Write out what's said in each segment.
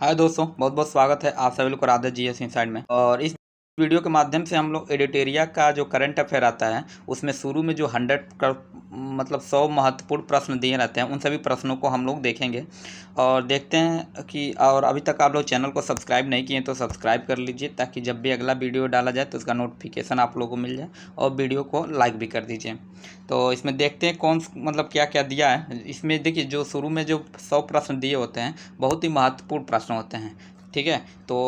हाय दोस्तों, बहुत बहुत स्वागत है आप सभी लोग को राधा जी एस इनसाइड में। और इस वीडियो के माध्यम से हम लोग एडिटेरिया का जो करंट अफेयर आता है उसमें शुरू में जो 100 महत्वपूर्ण प्रश्न दिए रहते हैं उन सभी प्रश्नों को हम लोग देखेंगे और देखते हैं कि और अभी तक आप लोग चैनल को सब्सक्राइब नहीं किए तो सब्सक्राइब कर लीजिए ताकि जब भी अगला वीडियो डाला जाए तो उसका नोटिफिकेशन आप लोगों को मिल जाए और वीडियो को लाइक भी कर दीजिए। तो इसमें देखते हैं कौन क्या क्या दिया है। इसमें देखिए जो शुरू में जो 100 प्रश्न दिए होते हैं बहुत ही महत्वपूर्ण प्रश्न होते हैं, ठीक है। तो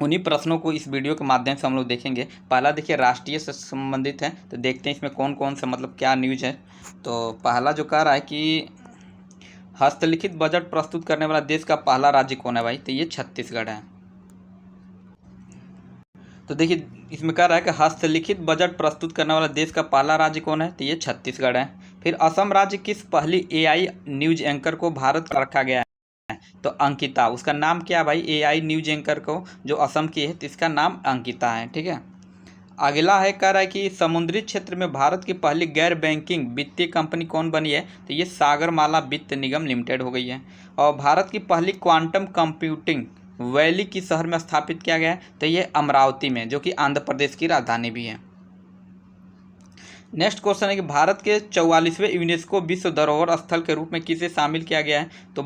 उन्हीं प्रश्नों को इस वीडियो के माध्यम से हम लोग देखेंगे। पहला देखिए राष्ट्रीय से संबंधित है, तो देखते हैं इसमें कौन कौन सा क्या न्यूज है। तो पहला जो कह रहा है कि हस्तलिखित बजट प्रस्तुत करने वाला देश का पहला राज्य कौन है भाई, तो ये छत्तीसगढ़ है। तो देखिए इसमें कह रहा है कि हस्तलिखित बजट प्रस्तुत करने वाला देश का पहला राज्य कौन है, तो ये छत्तीसगढ़ है। फिर असम राज्य किस पहली एआई न्यूज एंकर को भारत का रखा गया है, तो अंकिता। उसका नाम क्या भाई, एआई न्यूज एंकर को जो असम की है तो इसका नाम अंकिता है, ठीक है। अगला है कह रहा है कि समुद्री क्षेत्र में भारत की पहली गैर बैंकिंग वित्तीय कंपनी कौन बनी है, तो ये सागरमाला वित्त निगम लिमिटेड हो गई है। और भारत की पहली क्वांटम कंप्यूटिंग वैली किस शहर में स्थापित किया गया है, तो ये अमरावती में, जो कि आंध्र प्रदेश की राजधानी भी है। नेक्स्ट क्वेश्चन है कि भारत के 44वें यूनेस्को विश्व धरोहर स्थल के रूप में किसे शामिल किया गया है, तो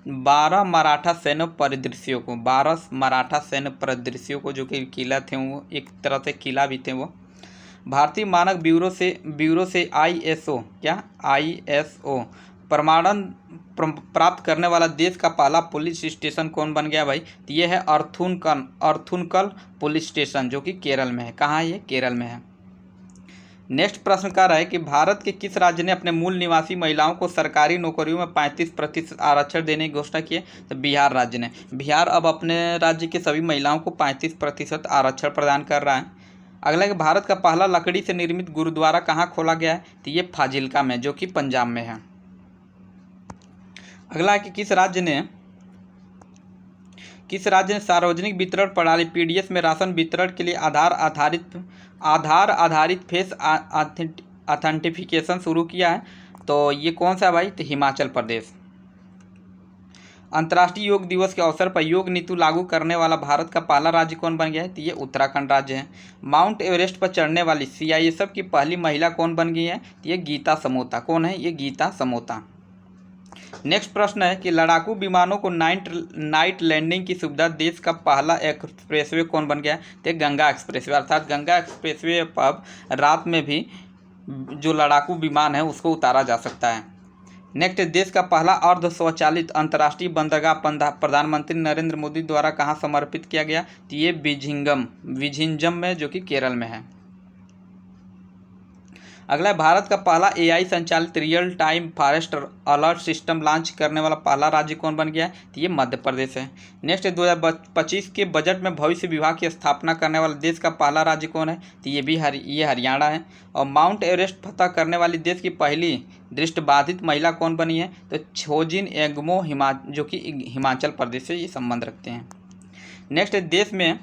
12 मराठा सैन्य परिदृश्यों को, 12 मराठा सैन्य परिदृश्यों को, जो कि किला थे, वो एक तरह से किला भी थे वो। भारतीय मानक ब्यूरो से आईएसओ प्रमाणन प्राप्त करने वाला देश का पहला पुलिस स्टेशन कौन बन गया भाई, तो ये है अर्थुनकल पुलिस स्टेशन, जो कि केरल में है। कहाँ है ये, केरल में है। नेक्स्ट प्रश्न कह रहा है कि भारत के किस राज्य ने अपने मूल निवासी महिलाओं को सरकारी नौकरियों में 35% आरक्षण देने की घोषणा की है, तो बिहार राज्य ने। बिहार अब अपने राज्य के सभी महिलाओं को 35% आरक्षण प्रदान कर रहा है। अगला कि भारत का पहला लकड़ी से निर्मित गुरुद्वारा कहाँ खोला गया है, तो ये फाजिल्का में, जो कि पंजाब में है। अगला है कि किस राज्य ने सार्वजनिक वितरण प्रणाली पीडीएस में राशन वितरण के लिए आधार आधारित फेस ऑथेंटिफिकेशन शुरू किया है, तो ये कौन सा भाई, तो हिमाचल प्रदेश। अंतर्राष्ट्रीय योग दिवस के अवसर पर योग नीति लागू करने वाला भारत का पहला राज्य कौन बन गया है, तो ये उत्तराखंड राज्य है। माउंट एवरेस्ट पर चढ़ने वाली सीआईएसएफ की पहली महिला कौन बन गई है, तो ये गीता समोता। कौन है, ये गीता समोता। नेक्स्ट प्रश्न है कि लड़ाकू विमानों को नाइट लैंडिंग की सुविधा देश का पहला एक्सप्रेसवे कौन बन गया है, तो गंगा एक्सप्रेसवे। अर्थात गंगा एक्सप्रेसवे पर रात में भी जो लड़ाकू विमान है उसको उतारा जा सकता है। नेक्स्ट, देश का पहला अर्ध स्वचालित अंतर्राष्ट्रीय बंदरगाह प्रधानमंत्री नरेंद्र मोदी द्वारा कहाँ समर्पित किया गया, तो ये विझिंजम में, जो कि केरल में है। अगला है भारत का पहला एआई संचालित real time forest alert system launch करने वाला पहला राज्य कौन बन गया है, तो ये मध्य प्रदेश है। नेक्स्ट, 2025 के बजट में भविष्य विभाग की स्थापना करने वाला देश का पहला राज्य कौन है, तो ये हरियाणा है। और माउंट एवरेस्ट फतह करने वाली देश की पहली दृष्टिबाधित महिला कौन बनी है, तो छोजिन एंगमो जो कि हिमाचल प्रदेश से ये संबंध रखते हैं। नेक्स्ट, देश में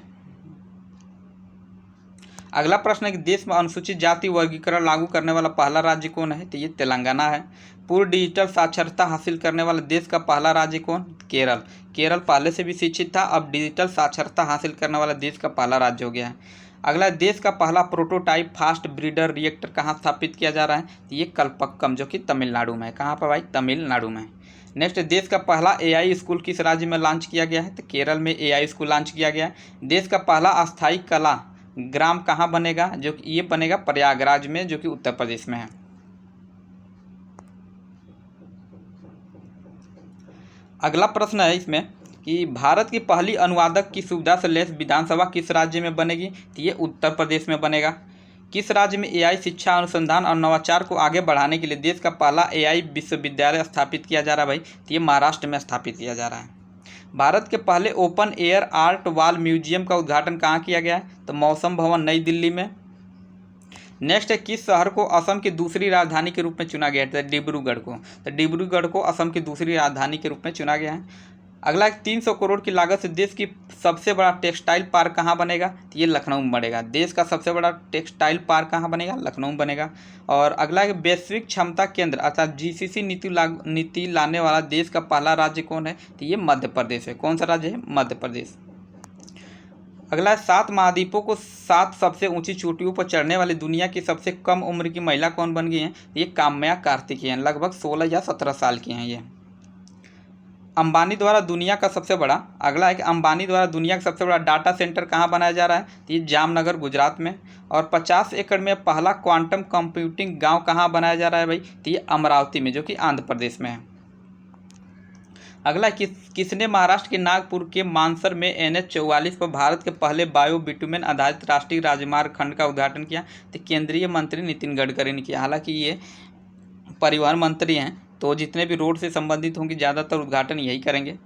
अगला प्रश्न है कि देश में अनुसूचित जाति वर्गीकरण लागू करने वाला पहला राज्य कौन है, तो ये तेलंगाना है। पूर्ण डिजिटल साक्षरता हासिल करने वाला देश का पहला राज्य कौन, केरल। केरल पहले से भी शिक्षित था, अब डिजिटल साक्षरता हासिल करने वाला देश का पहला राज्य हो गया है। अगला, देश का पहला प्रोटोटाइप फास्ट ब्रीडर रिएक्टर कहाँ स्थापित किया जा रहा है, तो ये कलपक्कम, जो कि तमिलनाडु में है। कहाँ पर भाई, तमिलनाडु में। नेक्स्ट, देश का पहला एआई स्कूल किस राज्य में लॉन्च किया गया है, तो केरल में एआई स्कूल लॉन्च किया गया है। देश का पहला अस्थायी कला ग्राम कहाँ बनेगा, जो कि ये बनेगा प्रयागराज में, जो कि उत्तर प्रदेश में है। अगला प्रश्न है इसमें कि भारत की पहली अनुवादक की सुविधा से लैस विधानसभा किस राज्य में बनेगी, तो ये उत्तर प्रदेश में बनेगा। किस राज्य में एआई शिक्षा अनुसंधान और नवाचार को आगे बढ़ाने के लिए देश का पहला एआई विश्वविद्यालय स्थापित किया जा रहा है भाई, तो ये महाराष्ट्र में स्थापित किया जा रहा है। भारत के पहले open air art wall museum का उद्घाटन कहाँ किया गया है, तो मौसम भवन नई दिल्ली में। नेक्स्ट है, किस शहर को असम की दूसरी राजधानी के रूप में चुना गया है, तो डिब्रूगढ़ को। तो डिब्रूगढ़ को असम की दूसरी राजधानी के रूप में चुना गया है। अगला 300 करोड़ की लागत से देश की सबसे बड़ा टेक्सटाइल पार्क कहाँ बनेगा? तो ये लखनऊ में बनेगा। देश का सबसे बड़ा टेक्सटाइल पार्क कहाँ बनेगा? लखनऊ में बनेगा। और अगला है वैश्विक क्षमता केंद्र अर्थात जीसीसी नीति लाने वाला देश का पहला राज्य कौन है? तो ये मध्य प्रदेश है। कौन सा राज्य है? मध्य प्रदेश। अगला 7 महाद्वीपों को 7 सबसे ऊंची चोटियों पर चढ़ने वाली दुनिया की सबसे कम उम्र की महिला कौन बन गई हैं? ये काम्या कार्तिकेयन, लगभग 16 या 17 साल की हैं ये। अंबानी द्वारा दुनिया का सबसे बड़ा, अगला है कि अंबानी द्वारा दुनिया का सबसे बड़ा डाटा सेंटर कहाँ बनाया जा रहा है? तो ये जामनगर गुजरात में। और 50 एकड़ में पहला क्वांटम कंप्यूटिंग गांव कहाँ बनाया जा रहा है भाई? तो ये अमरावती में, जो कि आंध्र प्रदेश में है। अगला किसने महाराष्ट्र के नागपुर के मानसर में NH-44 पर भारत के पहले बायो बिटुमेन आधारित राष्ट्रीय राजमार्ग खंड का उद्घाटन किया? तो केंद्रीय मंत्री नितिन गडकरी ने किया। हालांकि ये परिवहन मंत्री हैं, तो जितने भी रोड से संबंधित होंगे ज़्यादातर उद्घाटन यही करेंगे।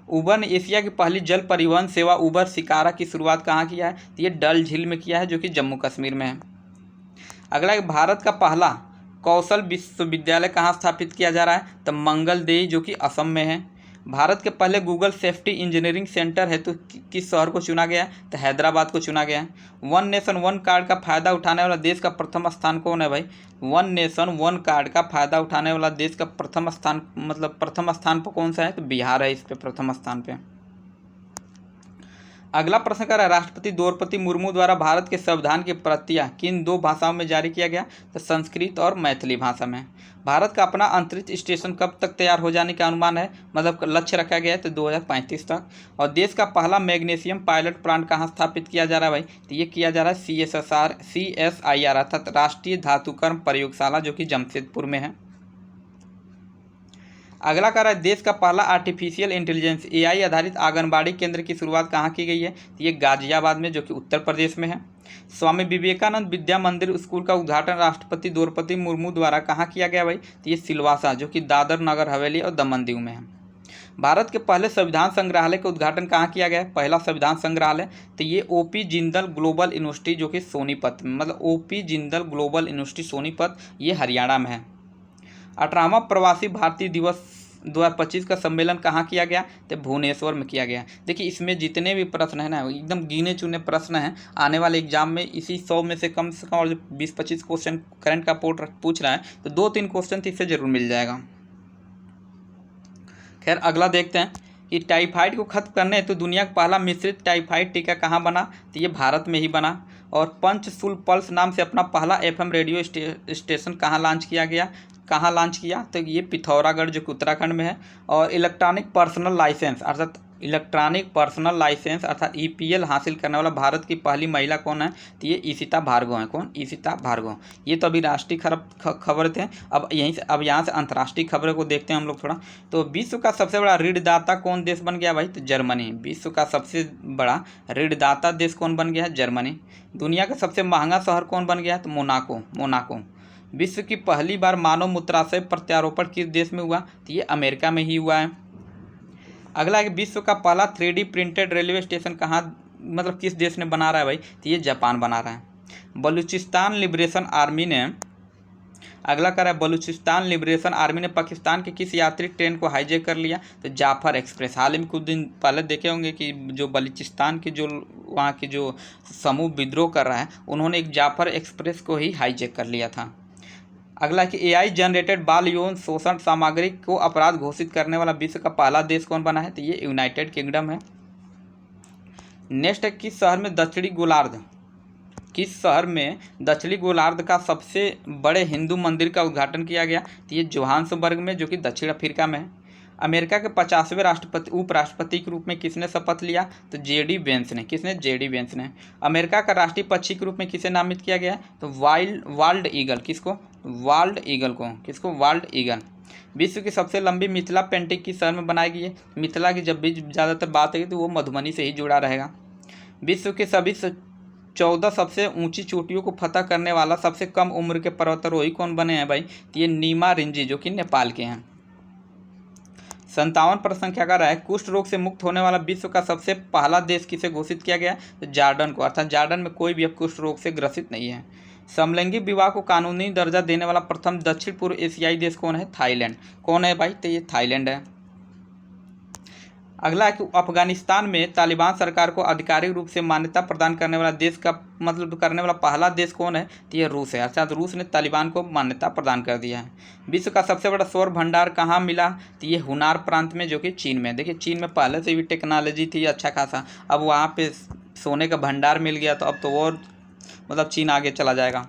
उबर ने एशिया की पहली जल परिवहन सेवा उबर शिकारा की शुरुआत कहाँ किया है? तो ये डल झील में किया है, जो कि जम्मू कश्मीर में है। अगला भारत का पहला कौशल विश्वविद्यालय कहाँ स्थापित किया जा रहा है? तो मंगलदेई, जो कि असम में है। भारत के पहले गूगल सेफ्टी इंजीनियरिंग सेंटर है तो किस शहर को चुना गया है? तो हैदराबाद को चुना गया है। वन नेशन वन कार्ड का फायदा उठाने वाला देश का प्रथम स्थान कौन है भाई? वन नेशन वन कार्ड का फायदा उठाने वाला देश का प्रथम स्थान, मतलब प्रथम स्थान पर कौन सा है? तो बिहार है इस पे प्रथम स्थान पे। अगला प्रश्न कर रहा है राष्ट्रपति द्रौपदी मुर्मू द्वारा भारत के संविधान की प्रतियां किन 2 भाषाओं में जारी किया गया? तो संस्कृत और मैथिली भाषा में। भारत का अपना अंतरिक्ष स्टेशन कब तक तैयार हो जाने का अनुमान है, मतलब लक्ष्य रखा गया है? तो 2035 तक। और देश का पहला मैग्नीशियम पायलट प्लांट कहाँ स्थापित किया जा रहा है भाई? तो ये किया जा रहा है CSIR अर्थात राष्ट्रीय धातुकर्म प्रयोगशाला, जो कि जमशेदपुर में है। अगला कह रहा है देश का पहला आर्टिफिशियल इंटेलिजेंस AI आधारित आंगनबाड़ी केंद्र की शुरुआत कहाँ की गई है? तो ये गाजियाबाद में, जो कि उत्तर प्रदेश में है। स्वामी विवेकानंद विद्या मंदिर स्कूल का उद्घाटन राष्ट्रपति द्रौपदी मुर्मू द्वारा कहाँ किया गया भाई? तो ये सिलवासा, जो कि दादर नगर हवेली और दमन दीव में है। भारत के पहले संविधान संग्रहालय का उद्घाटन कहाँ किया गया है? पहला संविधान संग्रहालय तो ये OP जिंदल ग्लोबल यूनिवर्सिटी, जो कि सोनीपत में, मतलब OP Jindal global university Sonipat, ये हरियाणा में है। 18वां प्रवासी भारतीय दिवस 2025 का सम्मेलन कहाँ किया गया? तो भुवनेश्वर में किया गया। देखिए इसमें जितने भी प्रश्न हैं ना, एकदम गिने चुने प्रश्न हैं। आने वाले एग्जाम में इसी 100 में से कम और 20-25 क्वेश्चन करंट का पूछ रहा है, तो 2-3 क्वेश्चन तो इससे जरूर मिल जाएगा। खैर अगला देखते हैं कि टाइफाइड को खत्म करने हेतु दुनिया का पहला मिश्रित टाइफाइड टीका कहाँ बना? तो ये भारत में ही बना। और पंचशूल पल्स नाम से अपना पहला FM रेडियो स्टेशन कहाँ लॉन्च किया? तो ये पिथौरागढ़, जो कि उत्तराखंड में है। और इलेक्ट्रॉनिक पर्सनल लाइसेंस अर्थात EPL हासिल करने वाला भारत की पहली महिला कौन है? तो ये ईशिता भार्गव है। कौन? ईशिता भार्गव। ये तो अभी राष्ट्रीय खबर थे। अब यहाँ से अंतर्राष्ट्रीय खबरों को देखते हैं हम लोग थोड़ा। तो विश्व का सबसे बड़ा ऋणदाता कौन देश बन गया भाई? तो जर्मनी। विश्व का सबसे बड़ा ऋणदाता देश कौन बन गया है? जर्मनी। दुनिया का सबसे महंगा शहर कौन बन गया है? तो मोनाको। विश्व की पहली बार मानव मूत्राशय प्रत्यारोपण किस देश में हुआ? तो ये अमेरिका में ही हुआ है। अगला है विश्व का पहला 3D प्रिंटेड रेलवे स्टेशन कहाँ, मतलब किस देश ने बना रहा है भाई? तो ये जापान बना रहा है। बलूचिस्तान लिबरेशन आर्मी ने, अगला कर रहा है बलूचिस्तान लिबरेशन आर्मी ने पाकिस्तान के किस यात्री ट्रेन को हाईजैक कर लिया? तो जाफर एक्सप्रेस। हाल ही में कुछ दिन पहले देखे होंगे कि जो बलूचिस्तान के जो वहाँ के जो समूह विद्रोह कर रहा है, उन्होंने एक जाफर एक्सप्रेस को ही हाईजैक कर लिया था। अगला कि AI जनरेटेड बाल यौन शोषण सामग्री को अपराध घोषित करने वाला विश्व का पहला देश कौन बना है? तो ये यूनाइटेड किंगडम है। नेक्स्ट है किस शहर में दक्षिणी गोलार्ध का सबसे बड़े हिंदू मंदिर का उद्घाटन किया गया? तो ये जोहान्सबर्ग में, जो कि दक्षिण अफ्रीका में है। अमेरिका के 50वें उपराष्ट्रपति के रूप में किसने शपथ लिया? तो JD वेंस ने। किसने? JD वेंस ने। अमेरिका का राष्ट्रीय पक्षी के रूप में किसे नामित किया गया है? तो वाल्ड ईगल। किसको? वाल्ड ईगल को। किसको? Walled eagle. विश्व की सबसे लंबी मिथिला पेंटिंग किस शहर में बनाई गई है? मिथिला की जब भी ज़्यादातर बात है तो वो मधुबनी से ही जुड़ा रहेगा। विश्व के सभी 14 सबसे ऊंची चोटियों को फतह करने वाला सबसे कम उम्र के पर्वतारोही कौन बने हैं भाई? तो ये नीमा रिंजी, जो कि नेपाल के हैं। 57 प्रश्न संख्या का रहा है कुष्ठ रोग से मुक्त होने वाला विश्व का सबसे पहला देश किसे घोषित किया गया? तो जॉर्डन को। अर्थात जॉर्डन में कोई भी अब कुष्ठ रोग से ग्रसित नहीं है। समलैंगिक विवाह को कानूनी दर्जा देने वाला प्रथम दक्षिण पूर्व एशियाई देश कौन है? थाईलैंड। कौन है भाई? तो ये थाईलैंड है। अगला है कि अफगानिस्तान में तालिबान सरकार को आधिकारिक रूप से मान्यता प्रदान करने वाला देश का मतलब करने वाला पहला देश कौन है? तो ये रूस है। अर्थात रूस ने तालिबान को मान्यता प्रदान कर दिया है। विश्व का सबसे बड़ा सौर भंडार कहाँ मिला? तो ये हुनार प्रांत में, जो कि चीन में। देखिए चीन में पहले से भी टेक्नोलॉजी थी अच्छा खासा, अब वहाँ पे सोने का भंडार मिल गया तो अब तो और मतलब चीन आगे चला जाएगा।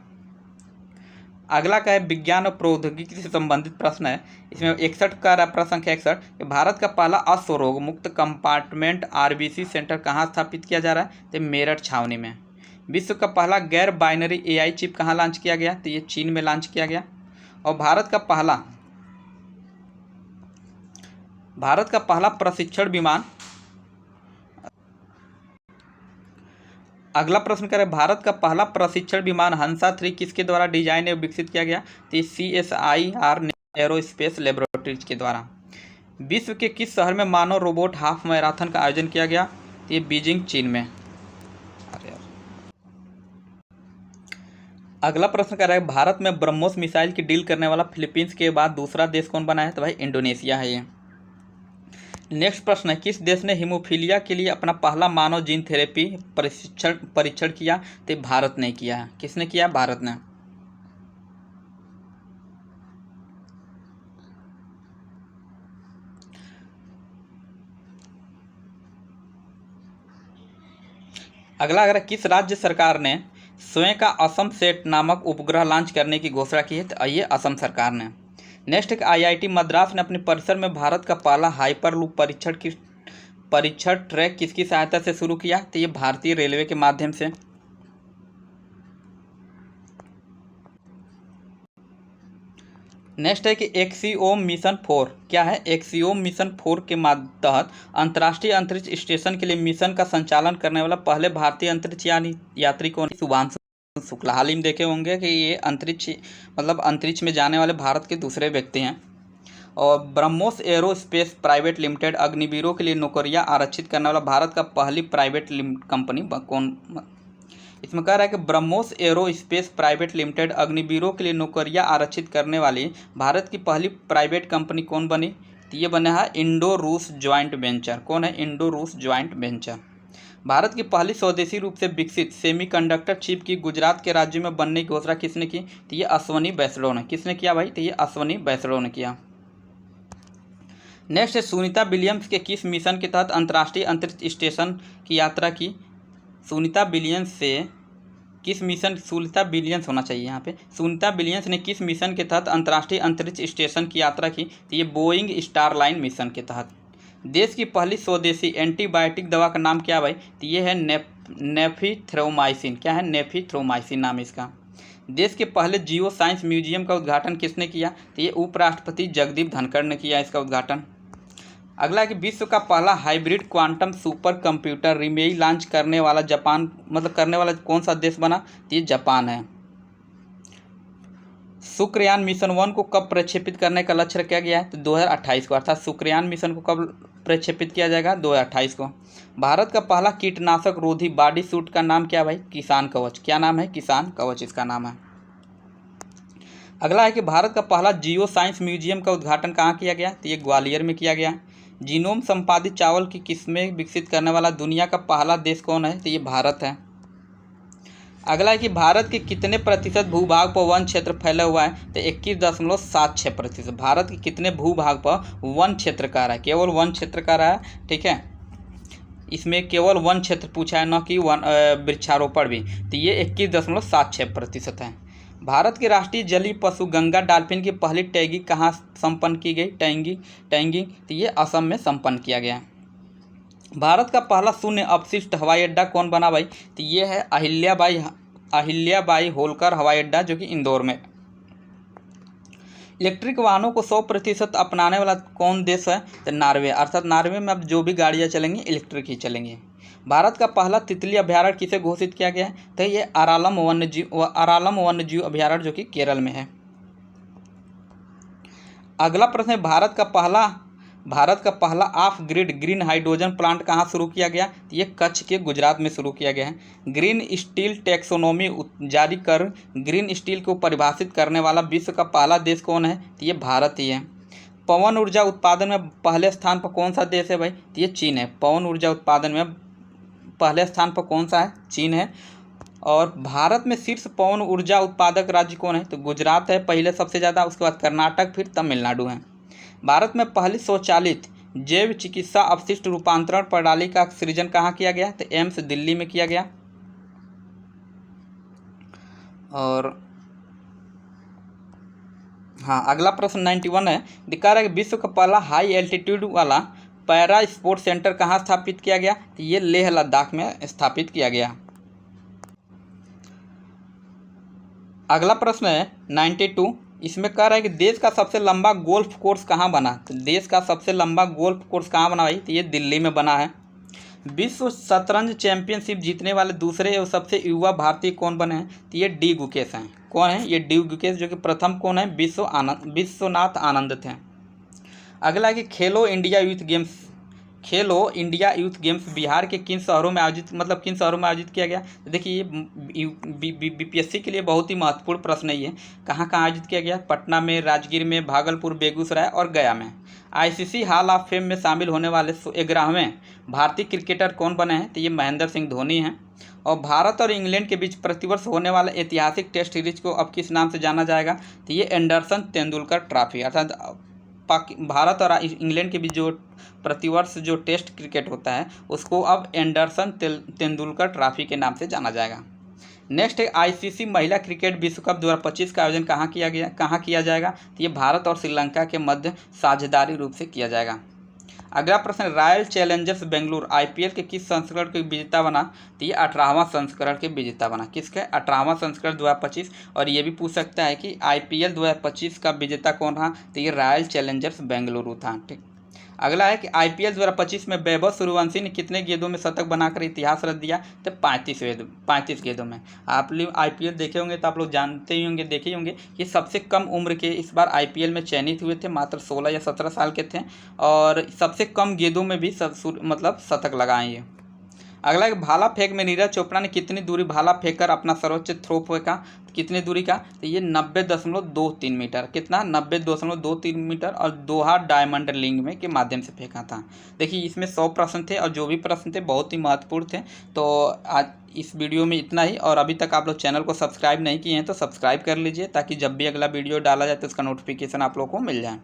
अगला का है विज्ञान और प्रौद्योगिकी से संबंधित प्रश्न है। इसमें 61 का प्रश्न संख्या 61 कि भारत का पहला अश्वरोग मुक्त कंपार्टमेंट आरबीसी सेंटर कहाँ स्थापित किया जा रहा है? तो मेरठ छावनी में। विश्व का पहला गैर बाइनरी एआई चिप कहाँ लॉन्च किया गया? तो ये चीन में लॉन्च किया गया। और भारत का पहला प्रशिक्षण विमान, अगला प्रश्न करें भारत का पहला प्रशिक्षण विमान हंसा 3 किसके द्वारा डिजाइन एवं विकसित किया गया? तो CSIR एरोस्पेस लेबोरेटरीज के द्वारा। विश्व के किस शहर में मानव रोबोट हाफ मैराथन का आयोजन किया गया? तो ये बीजिंग चीन में। अगला प्रश्न कर रहा है भारत में ब्रह्मोस मिसाइल की डील करने वाला फिलीपींस के बाद दूसरा देश कौन बना है? तो भाई इंडोनेशिया है ये। नेक्स्ट प्रश्न है किस देश ने हीमोफीलिया के लिए अपना पहला मानव जीन थेरेपी परीक्षण किया? तो भारत ने किया है। किसने किया? भारत ने। अगला अगर किस राज्य सरकार ने स्वयं का असम सेट नामक उपग्रह लॉन्च करने की घोषणा की है? तो ये असम सरकार ने। नेक्स्ट IIT मद्रास ने अपने परिसर में भारत का पहला हाइपरलूप परीक्षण ट्रैक किसकी सहायता से शुरू किया? तो ये भारतीय रेलवे के माध्यम से। नेक्स्ट है कि एक्सियोम मिशन 4 क्या है? एक्सियोम मिशन 4 के तहत अंतर्राष्ट्रीय अंतरिक्ष स्टेशन के लिए मिशन का संचालन करने वाला पहले भारतीय अंतरिक्ष यात्री कौन? शुभांशु शुक्ला। हाल ही में देखे होंगे कि ये अंतरिक्ष में जाने वाले भारत के दूसरे व्यक्ति हैं। और ब्रह्मोस एरोस्पेस प्राइवेट लिमिटेड अग्निवीरों के लिए नौकरियां आरक्षित करने वाला भारत का पहली प्राइवेट कंपनी कौन? इसमें कह रहा है कि ब्रह्मोस एरोस्पेस प्राइवेट लिमिटेड अग्निवीरों के लिए नौकरियां आरक्षित करने वाली भारत की पहली प्राइवेट कंपनी कौन बनी? तो ये बना है इंडो रूस ज्वाइंट वेंचर। कौन है? इंडो रूस ज्वाइंट वेंचर। भारत की पहली स्वदेशी रूप से विकसित सेमीकंडक्टर चिप की गुजरात के राज्य में बनने की घोषणा किसने की? तो ये अश्वनी वैष्णव ने। किसने किया भाई? तो ये अश्वनी वैष्णव ने किया। नेक्स्ट है सुनीता विलियम्स के किस मिशन के तहत अंतर्राष्ट्रीय अंतरिक्ष स्टेशन की यात्रा की? सुनीता विलियम्स होना चाहिए यहाँ पे। सुनीता विलियम्स ने किस मिशन के तहत अंतर्राष्ट्रीय अंतरिक्ष स्टेशन की यात्रा की? तो ये बोइंग स्टारलाइन मिशन के तहत। देश की पहली स्वदेशी एंटीबायोटिक दवा का नाम क्या भाई? तो ये है नेफिथ्रोमाइसिन। क्या है? नेफिथ्रोमाइसिन नाम इसका। देश के पहले जियो साइंस म्यूजियम का उद्घाटन किसने किया? तो ये उपराष्ट्रपति जगदीप धनखड़ ने किया इसका उद्घाटन। अगला है कि विश्व का पहला hybrid quantum super computer Reimei launch करने वाला कौन सा देश बना? तो ये जापान है। शुक्रयान मिशन 1 को कब प्रक्षेपित करने का लक्ष्य रखा गया है? तो 2028 को। अर्थात शुक्रयान मिशन को कब प्रक्षेपित किया जाएगा? 2028 को। भारत का पहला कीटनाशक रोधी बॉडी सूट का नाम क्या भाई? किसान कवच। क्या नाम है? किसान कवच इसका नाम है। अगला है कि भारत का पहला जियो साइंस म्यूजियम का उद्घाटन कहाँ किया गया? तो ये ग्वालियर में किया गया। जीनोम संपादित चावल की किस्में विकसित करने वाला दुनिया का पहला देश कौन है? तो ये भारत है। अगला है कि भारत के कितने प्रतिशत भूभाग पर वन क्षेत्र फैला हुआ है? तो 21.76%। भारत के कितने भूभाग पर वन क्षेत्र का रहा है? केवल वन क्षेत्र का रहा है। ठीक है, इसमें केवल वन क्षेत्र पूछा है, न कि वृक्षारोपण भी। तो ये 21.76% है। भारत के राष्ट्रीय जलीय पशु गंगा डॉल्फिन की पहली टैगिंग कहाँ संपन्न की गई? टैगिंग तो ये असम में संपन्न किया गया। भारत का पहला शून्य अपशिष्ट हवाई अड्डा कौन बना भाई? तो ये है अहिल्याबाई होलकर हवाई अड्डा, जो कि इंदौर में। इलेक्ट्रिक वाहनों को 100% अपनाने वाला कौन देश है? तो नॉर्वे। अर्थात नॉर्वे में अब जो भी गाड़ियाँ चलेंगी इलेक्ट्रिक ही चलेंगी। भारत का पहला तितली अभ्यारण्य किसे घोषित किया गया है? तो ये अरालम वन्यजीव अभ्यारण्य, जो कि केरल में है। अगला प्रश्न है भारत का पहला of grid green hydrogen plant कहाँ शुरू किया गया? तो ये कच्छ के गुजरात में शुरू किया गया है। ग्रीन स्टील टैक्सोनॉमी जारी कर ग्रीन स्टील को परिभाषित करने वाला विश्व का पहला देश कौन है? तो ये भारत ही है। पवन ऊर्जा उत्पादन में पहले स्थान पर कौन सा देश है भाई? तो ये चीन है। पवन ऊर्जा उत्पादन में पहले स्थान पर कौन सा है? चीन है। और भारत में शीर्ष पवन ऊर्जा उत्पादक राज्य कौन है? तो गुजरात है पहले सबसे ज़्यादा, उसके बाद कर्नाटक, फिर तमिलनाडु है। भारत में पहली स्वचालित जैव चिकित्सा अपशिष्ट रूपांतरण प्रणाली का सृजन कहाँ किया गया? तो एम्स दिल्ली में किया गया। और हाँ, अगला प्रश्न 91 है। दिखा रहा है कि विश्व का पहला हाई एल्टीट्यूड वाला पैरा स्पोर्ट्स सेंटर कहाँ स्थापित किया गया? तो ये लेह लद्दाख में स्थापित किया गया। अगला प्रश्न है 92। इसमें कह रहा है कि देश का सबसे लंबा गोल्फ कोर्स कहाँ बना? तो देश का सबसे लंबा गोल्फ कोर्स कहाँ बना भाई? तो ये दिल्ली में बना है। विश्व शतरंज चैंपियनशिप जीतने वाले दूसरे और सबसे युवा भारतीय कौन बने हैं? तो ये डी गुकेश हैं। कौन है? ये डी गुकेश, जो कि प्रथम कौन है? विश्वनाथ आनंद थे। अगला है कि खेलो इंडिया यूथ गेम्स बिहार के किन शहरों में आयोजित, मतलब किन शहरों में आयोजित किया गया? तो देखिए ये बीपीएससी के लिए बहुत ही महत्वपूर्ण प्रश्न है ये। कहाँ कहाँ आयोजित किया गया? पटना में, राजगीर में, भागलपुर, बेगूसराय और गया में। आईसीसी हॉल ऑफ फेम में शामिल होने वाले 11वें भारतीय क्रिकेटर कौन बने हैं? तो ये महेंद्र सिंह धोनी हैं। और भारत और इंग्लैंड के बीच प्रतिवर्ष होने वाला ऐतिहासिक टेस्ट सीरीज को अब किस नाम से जाना जाएगा? तो ये एंडरसन तेंदुलकर ट्रॉफी, अर्थात भारत और इंग्लैंड के बीच जो प्रतिवर्ष जो टेस्ट क्रिकेट होता है उसको अब एंडरसन तेंदुलकर ट्रॉफी के नाम से जाना जाएगा। नेक्स्ट है आईसीसी महिला क्रिकेट विश्व कप 2025 का आयोजन कहाँ किया जाएगा? तो ये भारत और श्रीलंका के मध्य साझेदारी रूप से किया जाएगा। अगला प्रश्न, रॉयल चैलेंजर्स बेंगलुरु आईपीएल के किस संस्करण के विजेता बना? तो ये 18वां संस्करण के विजेता बना। किसके? 18वां संस्करण 2025। और ये भी पूछ सकता है कि आईपीएल 2025 का विजेता कौन रहा? तो ये रॉयल चैलेंजर्स बेंगलुरु था। ठीक। अगला है कि आईपीएल 2025 में वैभव सूर्यवंशी ने कितने गेंदों में शतक बनाकर इतिहास रच दिया? तो 35 गेंदों में। आप लोग आईपीएल देखे होंगे तो आप लोग जानते ही होंगे, देखे ही होंगे, ये सबसे कम उम्र के इस बार आईपीएल में चयनित हुए थे, मात्र 16 या 17 साल के थे। और सबसे कम गेंदों में भी मतलब शतक लगाए ये। अगला है भाला फेंक में नीरज चोपड़ा ने कितनी दूरी भाला फेंक कर अपना सर्वोच्च थ्रो फेंका? कितनी दूरी का? तो ये 90.23 मीटर। कितना? 90.23 मीटर। और दोहा डायमंड लिंग में के माध्यम से फेंका था। देखिए इसमें 100 प्रश्न थे और जो भी प्रश्न थे बहुत ही महत्वपूर्ण थे। तो आज इस वीडियो में इतना ही। और अभी तक आप लोग चैनल को सब्सक्राइब नहीं किए हैं तो सब्सक्राइब कर लीजिए, ताकि जब भी अगला वीडियो डाला जाए तो उसका नोटिफिकेशन आप लोग को मिल जाए।